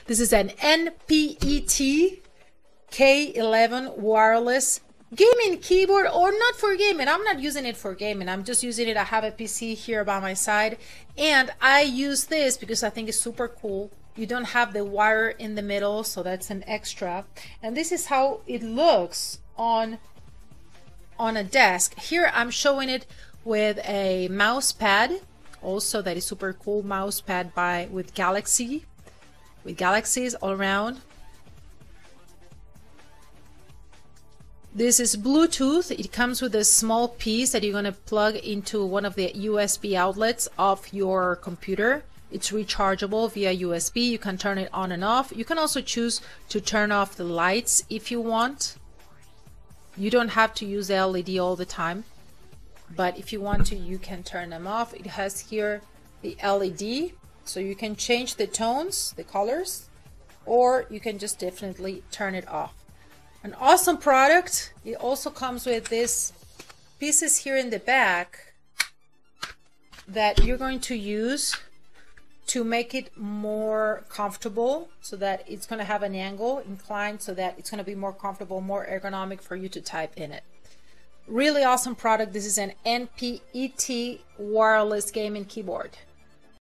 This is an NPET K11 wireless gaming keyboard, or not for gaming. I'm not using it for gaming. I'm just using it. I have a PC here by my side, and I use this because I think it's super cool. You don't have the wire in the middle, so that's an extra. And this is how it looks on a desk. Here I'm showing it with a mouse pad, also that is super cool mouse pad with galaxies all around. This is Bluetooth. It comes with a small piece that you're going to plug into one of the USB outlets of your computer. It's rechargeable via USB. You can turn it on and off. You can also choose to turn off the lights if you want. You don't have to use the LED all the time, but if you want to, you can turn them off. It has here the LED, so you can change the tones, the colors, or you can just definitely turn it off. An awesome product. It also comes with these pieces here in the back that you're going to use to make it more comfortable, so that it's going to have an angle inclined so that it's going to be more comfortable, more ergonomic for you to type in it. Really awesome product. This is an NPET wireless gaming keyboard.